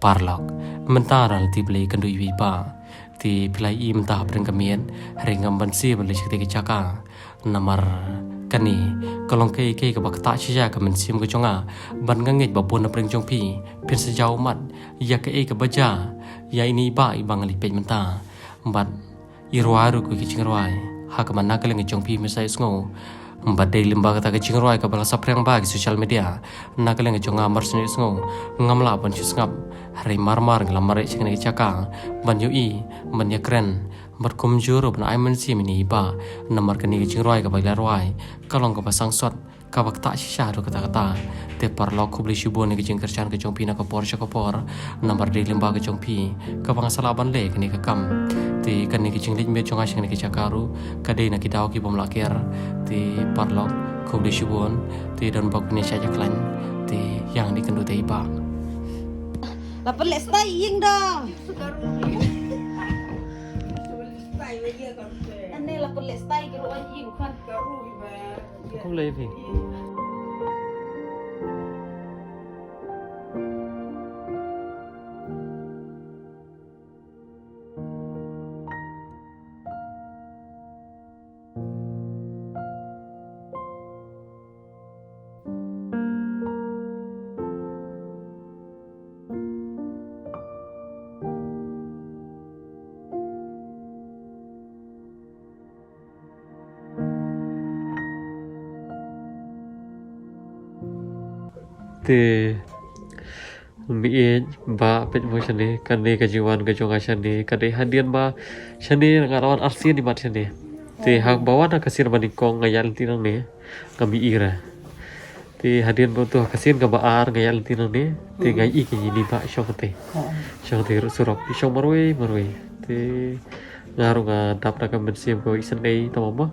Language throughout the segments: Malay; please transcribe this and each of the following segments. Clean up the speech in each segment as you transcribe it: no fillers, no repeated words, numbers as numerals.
parlok mentara ti beli kandu iwi pa ti pilai I mentah bereng kemien ringam bansi beli sikti kecaka namar kani kalong kei ke bak ta cia ka mensim ko chonga ban ngangit ba pun apreng chong pi pin sejauh mat ya ke ke baja ya ini ba I bang li pe menta bat irwaru ko ki chingrwai ha ka man nakaleng chong pi mesai sngo bat dei limba ka chingrwai ka bala sapreng ba ki social media nakaleng chonga marsni sngo ngamla ban chisngap hari marmar nglamare chingni chaka ban yu I ban ya kren bat kumjuro ban ai mensim ini ba namar kani ki chingrwai ka bala rwai kalong ka pasang sot ka bakta shisha ro kata te parlok kubli shubon ni kijing kerchan ke chongpi na ka por nambar de limba ke chongpi ka bang salaban le kini ka kam te kan ni kijing lit me chonga shing ni kichakaru ka de na kitao ki bom laker te parlok kubli shubon te dan bak ni sha jaklan te yang ni kendu te iba Dapat let's stay ying dong. Ane dapat let's stay kalau ying kan. Không lấy về thì Mỹ ba pet mo shani kane ka jiwan ka jonga shani kade hadian ba shani ngarawan arsian di mat shani te hak bawa na kasir bani kong ngayal tinang ne kami ira te hadian ba tu kasir ka baar ngayal tinang ne te ngai I ki ni ba shokte surok shok marwe te ngaru nga dap na kam bensim ko isan ei tamama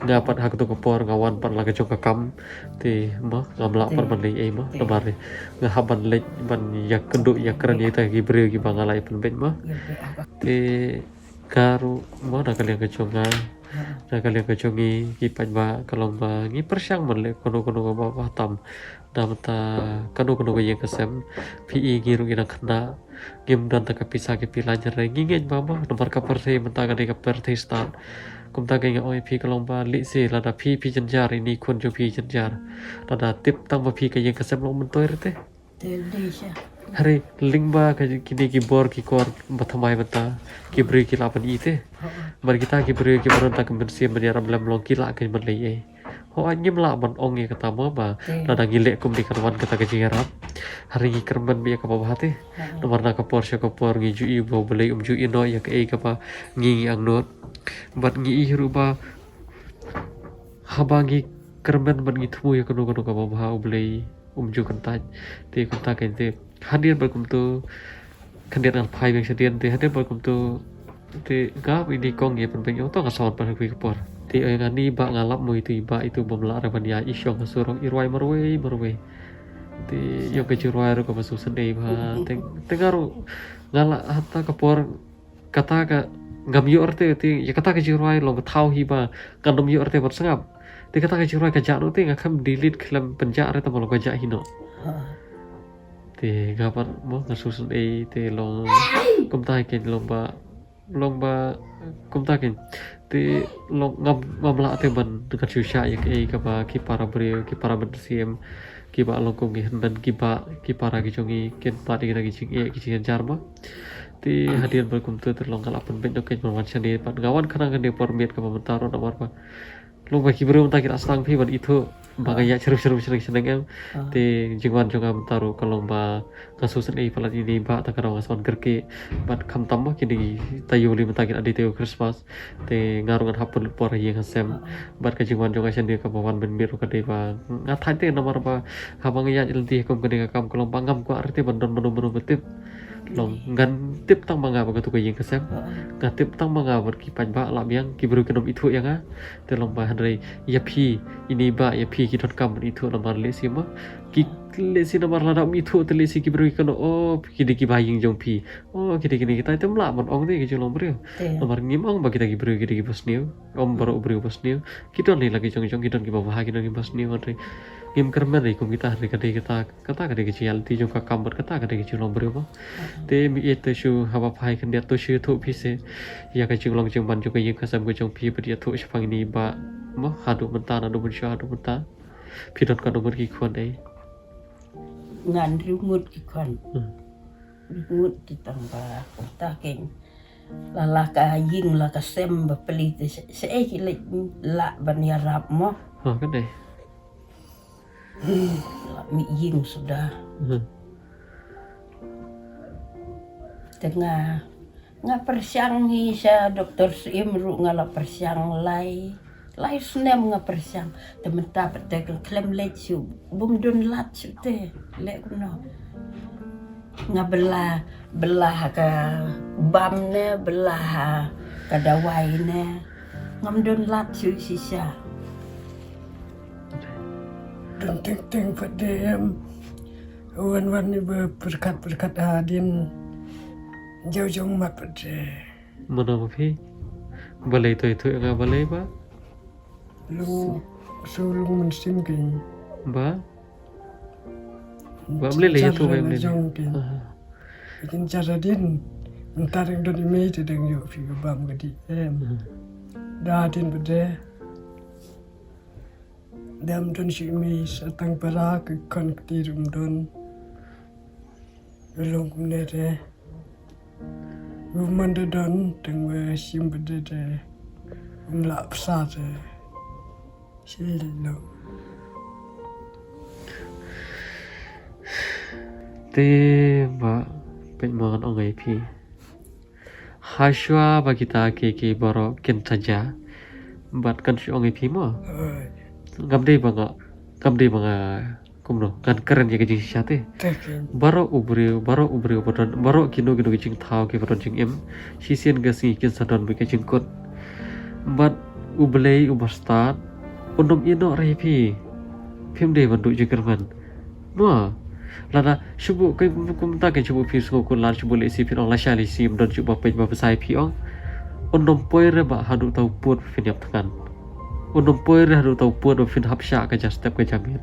ngapat hak tu kopor ngawan pan la ka jong ka kam te ma ngamla pan ban ei ma tamare nga haban lek ban yak kendu yak kran ye ta ki bre ki bangalai pan bet ma te karu ma na kalian ka jonga na kalian ka jongi ki pan ba kalong ba ngi persyang man le kono ba tam damta kanu ka yang kasem pi ngiru ina khna game dan tak pisah ke pilanya ngingen mama nomor kaperte mentaga de kaperte stan kum ta ge oi pi kalong ba li se la da pi janjar ini kun jo pi janjar da tip tang ba pi ke yang kasem lo mentoir te hari ling ba ka kini ki bor ki kor bathamai bata ki bre ki lapan ite mar kita ki bre ki baron tak bensi menyara lam long ki la ke man le ho anyim la ban ong ye kata ma ba da ngilek kum di karwan kata ke jingarap hari kerman biya ka babate nomor na ka porsche ka por ngi ju I bo bele ju ino ya ka e ka pa ngi ang not bat ngi I ruba habangi kerman ban ngi thu ya ka no ka baba bele ju kan ta te kun ta kan te hadir ber kum tu kandian ang phai beng sedian te hadir ber kum tu te ga ini kong ye pen beng to ka sawan pan ku por te ay ngani ba ngalap mo itu iba itu bomla ra ban ya isyong surong irwai marwe ti yo ke churwai ro ko basu sendei ba tengaru ngala hatta kapor kata ka ngam yo arte ti ya kata ke churwai lo thau hi ba kandom yo arte bersengap ti kata ke churwai ka ja no ti ngakam delete klam penja are ta lo ka ja hino ti gapan mo ngasu sendei ti long kum tai ken long ba kum ta ken ti long ngam la te ban dekat susha ya ke ka ba ki para brio ki para bersiem ki ba long ko ngi dan ki para ki chongi ken pa di ki ching e ki ching jarma ti hadian berkum tu terlong kala pen ben doket man chane pan gawan khana kan de permit ka mentaro na marpa long ba ki bro ta ki astang phi ban itu bagaya seru seneng em ti jingwan jonga mentaro kalong ba kasusan e pala ini ba ta karang ason gerke bat kham tam ki di tayu li menta ki adi teo Christmas te ngarungan hapun por ye ngasem bat ka jingwan jonga sende ka bawan ben miru ka de ba ngathai te nomor ba habang ya ilti kom ka de ka kam kalong pangam ko arte bandon menu betip long ngan tip tang manga ba tu ka yeng kasem ngan tip tang manga ber ki pan ba la biang ki bru kenom itu yang a te long ba handai ya phi ini ba ya phi ki dot kam itu nomor le sima ki le si nomor la dam itu te le si ki bru kono oh ki de ki ba yeng jong phi oh ki de ki kita tem la mon ong de ki jong bru nomor ngim ong ba kita ki bru ki de ki bos new om baru bru bos new ki don ni lagi jong ki don ki ba ha ki don ki bos new handai ngim kermen ni kum kita hari kadai kita kata kadai kecil ti jong ka kambat kata kadai kecil long beri ba te mi et shu haba phai kan dia to shu thu phi se ya ka jing long jing ban ju ka yim ka sam ko jong phi dia thu shpang ni ba mo hadu menta na do bun sha hadu menta phi dot ka do bun ki khon dai ngan rumut ikon rumut ditambah ta keng lala ka ying la ka sem ba peli se la ban ya rap mo ha kan dai la mi ying sudah tengah nga persiang hi sa doktor Imru nga la persiang lai snem nga persiang tementa petek klem let su bum dun lat su te le kuno nga belah ka bam ne belah ka dawai ne ngam dun lat su sisa dan ting pada wan ni berkat hadin jauh mat pada mana ma phi balai toi thu nga balai ba lu sulung mensim king ba boleh le tu ba boleh jong king bikin cara din entar yang don ime te deng yo fi bam gadi da din pada dam don si ime satang para ke kon tirum don belum kumne rumah don teng we sim pada umlap sat Silo. te ba pen mangan ongai phi haswa bagi ta ke baro ken saja bat kan si ongai phi mo gamde banga kumno kan keren ya ke jate Tekin. baro ubri bodon baro kino jing thau ke bodon jing em sisien gasi kin sadon be ke jing kot bat ublei ubastat undom ino repi phim de bandu jikerman no lada shubu kai kum ta ke shubu phi sko kun lar shubu le si phi ong la sha le si don shubu pe ba sai phi ong undom poi re ba hadu tau put phin yap kan undom poi re hadu tau put ba phin hap sha ka just step ke jamin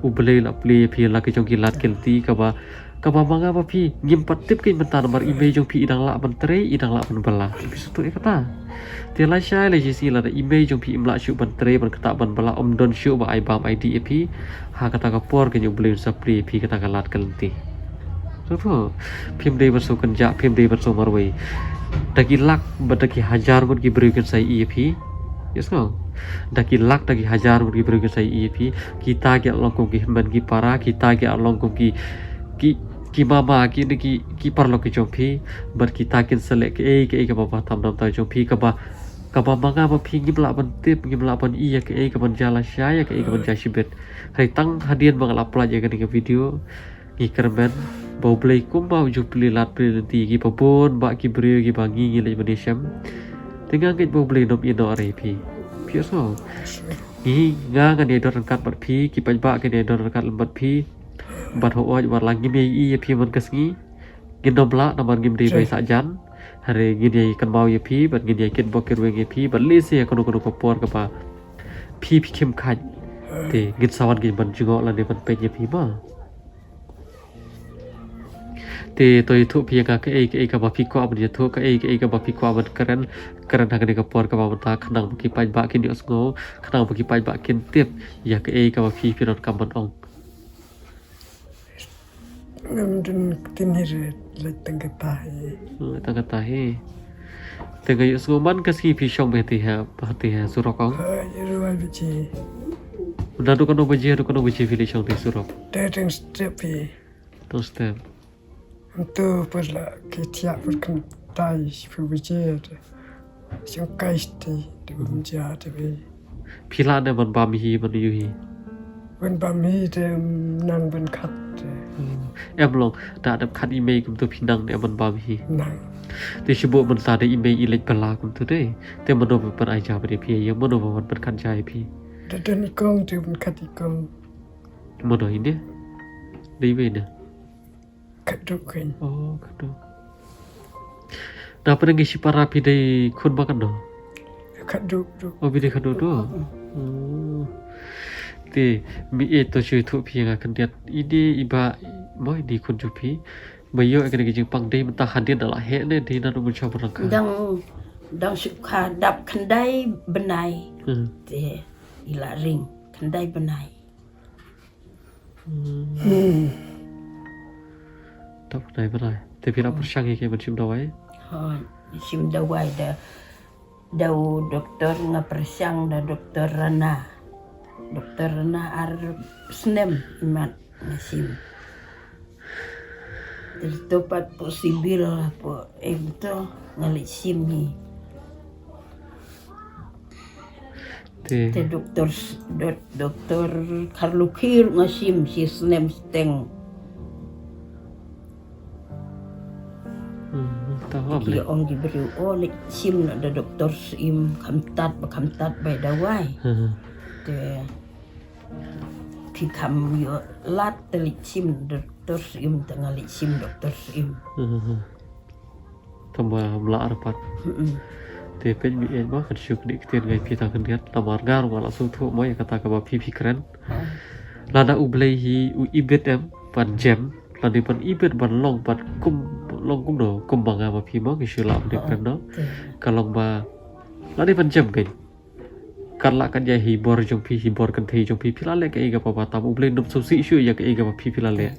ublei la pli phi la ke jong ki lat kelti ka ba manga ba phi ngim patip ke mentar mar imei jong phi idang la ban tre idang la ban bala phi tu e kata te la sha le ji si la imei jong phi imla shu ban tre ban kata ban bala om don shu ba ai bam id phi ha kata ka por ke jong blei sa pli phi kata ka lat kelti so phim dei ban so kan ja phim dei ban so marwei dagi lak badagi hajar mun ki beri kan sai ep yes no dagi lak dagi hajar mun ki beri kan sai ep kita ke longkong ki man ki para kita ke longkong ki mama ki parlo ki jompi bar kita kin selek ke ka baba tam dam ta jompi ka ba manga ba phi ngim la ban tip ngim la ban iya ke ka ban jala syaya ke ka ban jasibet hai tang hadian bang la pla je ka video ki kerben bau blai kum bau ju pli lat pli nanti ki pabon ba ki bri ki bangi ngi le manisam tengah ke bau blai nom ino are phi so ni nga ne don kat bat phi ki pa ba ke ne don kat lembat phi bat ho oj war lagi me i phi man kasngi gindom la naman gim di bai sa jan hare gini kan mau ye phi bat gini ken bokir weng ye phi bat le se kono ko por ka pa phi kim khan te git sawan gi ban jingo la ne ban pe ye phi ma te toi thu phi ka ke ba phi ko ab ye thu ka ba phi ko ban karen ha ka por ka ba ta khnang ki pai ba kin yos ngo khnang ki pai ba kin tip ya ka ba phi rot kam ban ong ngam dun tinir le tengketahi tengah yus ngoman kasi phi shong behti ha surok ong ruai bici udah do kono baji fili shong ti surok datang stepi to step untuk perla ketiak berkentai fu bici sing kaisti de bunja de phila ne ban bam hi ban yu hi ban bami de nang ban khat em long da dap khat email kum tu phinang ne ban bam hi nang ti shibo ban sa de email ilek bala kum tu de te mano ban ai ja ba de phi ye mano ban khan jai phi dan ikong de ban khat ikong mano ini dei ve ne kaduk kan oh kado da pa ngi sipara phi dei khun ba kan do kaduk oh bi de kado do Te mi to chui thu pi nga kan diat ini iba moi di kun jupi bayo kan ke jing pang dei mentah hadir dalam he ne di na mun chop rang ka dang suka dap kendai benai te ila ring kendai benai tak nai berai te pira persang ke mun chim dawai sim dawai dau doktor ngapersang da dokter Rana ar snem imat nasim tertopat posibil po ento ngalit sim ni te doktor Karlukir ngasim si snem steng tahu Ki ong diberi oleh sim na da doktor sim kamtat by dawai te ki kam yo lat telik sim doktor sim tengalik sim doktor sim tambah mela rapat te pen mi en ma kan syuk dik tien ngai pi ta kan diat lamar gar wala su thu moi kata ka ba pi keren lada ublei hi u ibet em pan jam ladi pan ibet ban long pat kum do kum banga ma pi mo ki syulap de kan no kalong ba ladi pan jam kai kan la kan ya hibor jong pi hibor kan thei jong pi pilale ke ga pa tam ublei nup su si syu ya ke ga pi pilale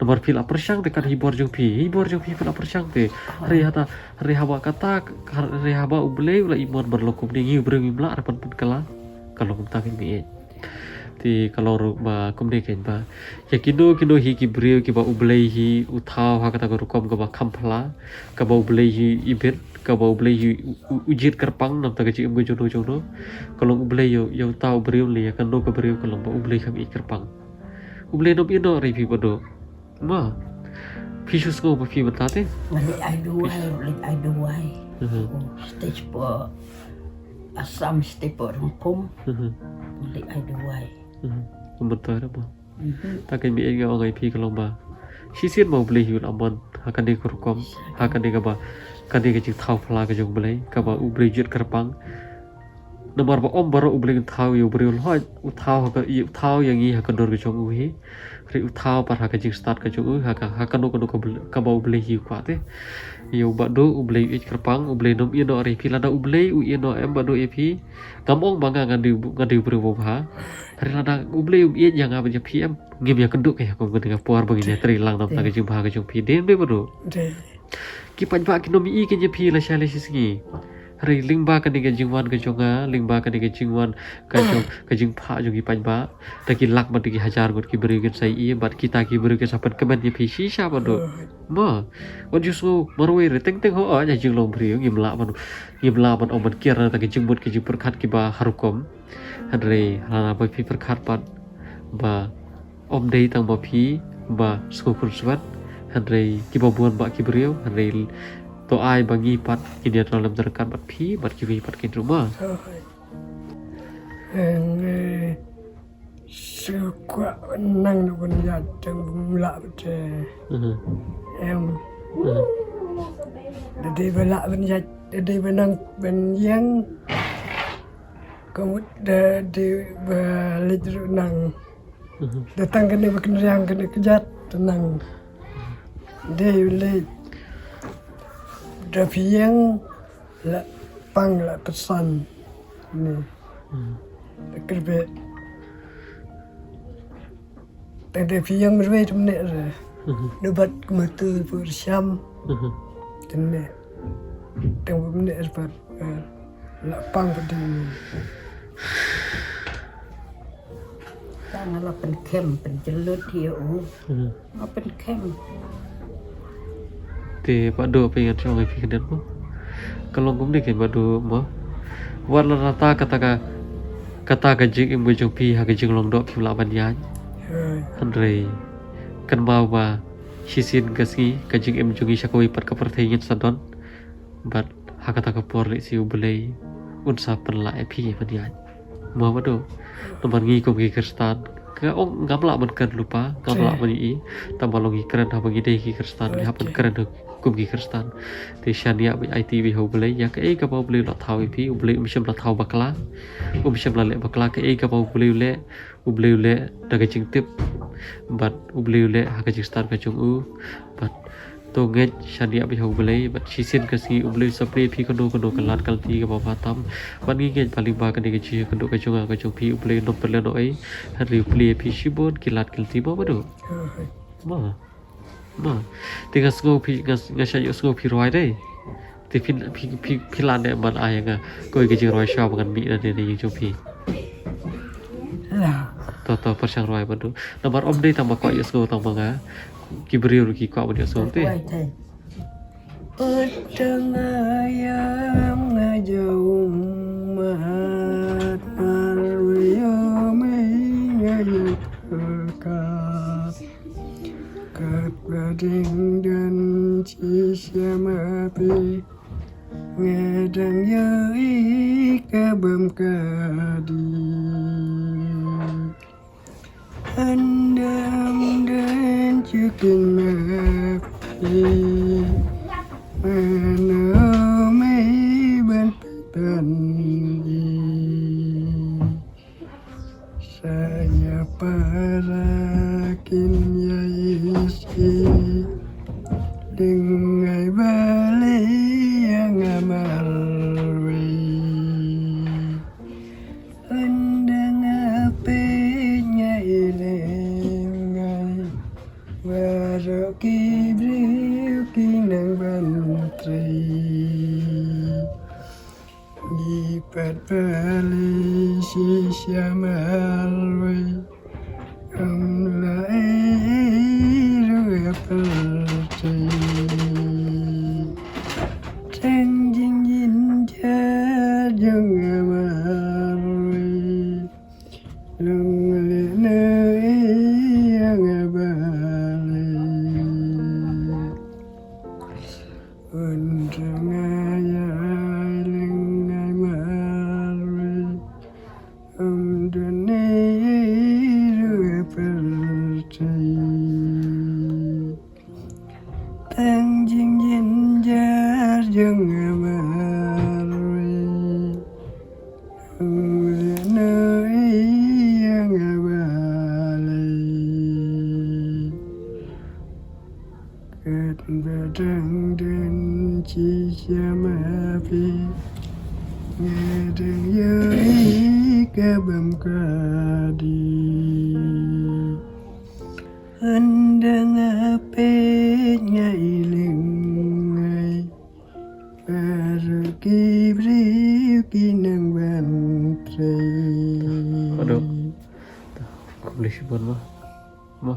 nomor pila persang te kan hibor jong pi pila persang te re hawa kata re hawa ublei ula imon berlokum ni ngi breng imla rapan pun kala kalau kum ta mi ti kalau ba kum de ken ba ya kino hi ki breu ki ba ublei hi uthau ha kata ko kom ga ba khampla ka ba ublei hi ibet ka ba ublei hi ujit kerpang nam ta ji em jono kalau ublei yo tau breu li ya kan do ka breu kalau ba ublei kham i kerpang ublei no ino re pi bodo ma pisus ko ba pi batate ngalik ai duai stage po asam stage po rungkum ngalik ai duai betul apa tak kan mi ga ngai pi kalau ba sisin mau beli yul amon akan di kurkom akan di ba kan di ke thau phla ke jong beli ka ba ubli jit kerpang nomor ba om baro ubli thau yu bril hoi uthau ka uthau yang i akan dor ke jong uhi ri uthau par ka jing start ka jong akan no ka ba ubli yu kwa te yu ba do ubli jit kerpang ubli nom i no ri pi lada ubli u i no em ba do epi kamong banga ngadi bril ba hari lada ublei iet yang apa je PM ngim ya kenduk ya ko dengan puar begini terilang nam ta ke jumpa ke jung pi den be bodo ki panjwa ki nomi i ke je pi la shale sisgi hari lingba kan dengan jingwan ke jonga lingba kan dengan jingwan ke jing pha jung ki panjwa ta ki lak mat ki hajar got ki beri gen sai i bat kita ki beri ke sapan kemen je pi sisa bodo ma wan jusu marwe re teng ho aja jing long bri ngim la man om man kira ta ke jing bot ki jing perkhat ki ba harukom hadre hana ba pi perkhat pat ba om dei tang ba pi ba sko kun swat hadre ki ba buan ba ki brio hadre to ai ba ngi pat ki dia dalam terkat bat pi bat ki pat kin rumah suka nang no kon ya tang mula bete em de bela ben ya de benang ben yang kemudian di balik nang datang kena berkendaraan kena kejat tenang dia balik tapi yang la pang la pesan ni kerja tapi yang berbeda menit dapat kematu bersam tenang tengok menit dapat la pang pada Tangan la pen kem pen jelut dia pen kem te pado pengen chong pi kedan mo kalau gum de ke pado mo warna rata kata ka jing im jong pi ha ka jing long do pi la ban yan andre kan mau ba sisin gasgi ka jing im jongi sakoi pat ka perthengin sadon bat ha kata ka por le si ubelei unsa pen la pi ban yan mo pado nomor ngi ko ki kristan Ka ong ngamla man kan lupa ngamla man i tamalongi keren ha bagi dei ki kristan ha pan keren kum ki kristan te shania bi IT bi ho bele ya ka ka bau bele la thau pi bele misam la thau bakla misam la le bakla ka ka bau bele le daga jing tip bat bele le ha ka kristan ka chung u bat to nge shania bi ho bele bat sisin ka si bele sapre pi kono kalat kal ti ka ba tam ban ngi nge paling ba ka ni ka chi ka chung pi bele no perle no ai hari bele pi shibon kilat kal ti ba do ma tinggal school pi ngasya yo school pi roi dei ti pi lan ne man ai nga koi ke jing roi sha ban mi na ne ni chung pi Lah. to persang roi badu nomor om dei tambah ko yo school tambah nga ki beri ru ki ko ba yo school ti Quay thầy. Pedang ayam ngajau mat maruyame ngayu pekat kat bading dan cisama api ngedang yai kabam kadi andam dan cukin mapi menemui bertani saya parakin ya isi dengan balik yang amarwi undang apinya ilengai waroki kinang bantri lipat balik sisya malwi amlai perci Trăng jing jin cha jung amarwi lung le nơi yang abali untung ayai ling ai marwi duni ru perci Tang jing jin jar jung amarwi nơi yang abali ket badang dan cisama api ngedeng yai kabam kadi Andang apenya ilingai baru kibri kinang bantre aduh boleh sibon mah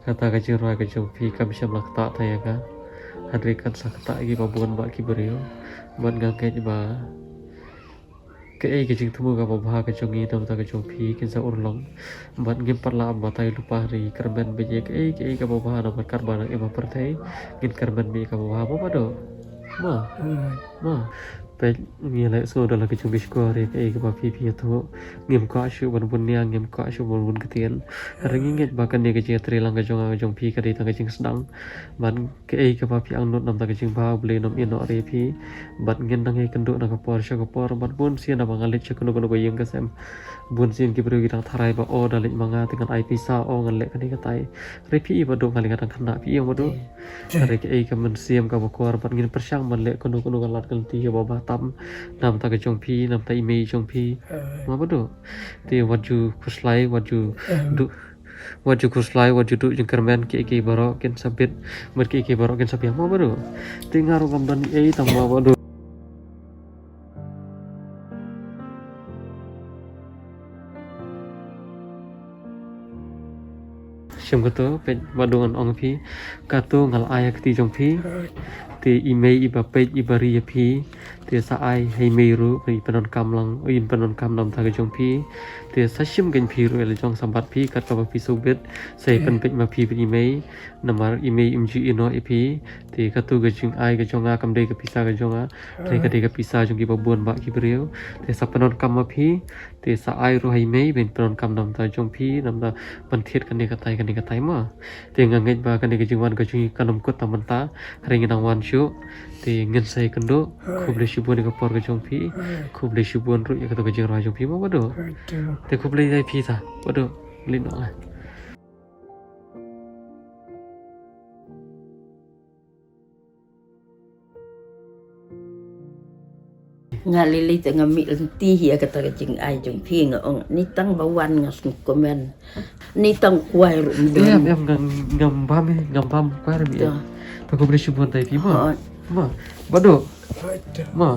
kata ka jing roi ka chung pi ka misam la ta ta ya ka hari kan sakta gi ba bukan ba ki beriu ban ga ke ba ke jing tumu ga ba bha ka chung gi tam ta ka chung pi kin sa urlong ban gim parla ba tai lupa ri kerben be je ke ga ba bha na kar ba na e ba perthai gin kerben bi ka ba bha ba do ma pe ngi la so da la ke chung bi sko re ke ga ba pi to ngim ka shu ban bun nya ngim ka shu bun ketien ringi nget ba kan ne ke je tri lang ga jong pi ka ri ta ga jing sedang ban ke ga ba pi ang not nam ta ga jing ba ble nom in no re pi ban ngin dang e kendo na ka por sha ka por ban bun sia na ba ngalit cha kono kono go yeng ka sem bun sim ki bru gi dang tharai ba o da lit manga tingan IP sa o ngal le ka ni ka tai re pi ba do ngali ka khana pi ba do re ke ka men sim ka ba kor ban ngin persyang man le kono kono ga lat kan ti ba ba tam nam ta ga jong pi nam ta ime jong pi ma ba do ti what you kuslai what you do what you do jeng kermen ke baro ken sabit mer ke baro ken sabia ma ba do ti ngaru gam dan e tam ma ba do Sim kato pe badungan ong pi kato ngal ayak ti jong pi te email iba page iba ri phi te sa ai hai mei ru ri panon kam lang in panon kam nam tha ka jong phi te sa shim gen phi ru le jong sambat phi kat ka phi so bet sai pan page ma phi email namar email imji ino phi te ka tu ga jing ai ga jong a kam de ka pisa ga jong a te ka de ka pisa jong ki ba bon ba ki breu te sa panon kam ma phi te sa ai ru hai mei ben panon kam nam ta jong phi nam da pan thiet kan ne ka tai ma te nga ngai ba kan ne ka jing wan ka jing kanam ko taman ta ring nang wan shu te ngin sai kendo khub le shibun ka por ka jong phi khub le shibun ru ya ka to ka jing ra jong phi ma ba do te khub le dai phi sa ba do lin no la ngalili tengah mi lenti ya kata kecing ai jong phi nga ong ni tang bawan nga sung komen ni tang kuai ru em ngam bam par mi Dah. to khub le shibun dai phi ma ba do ma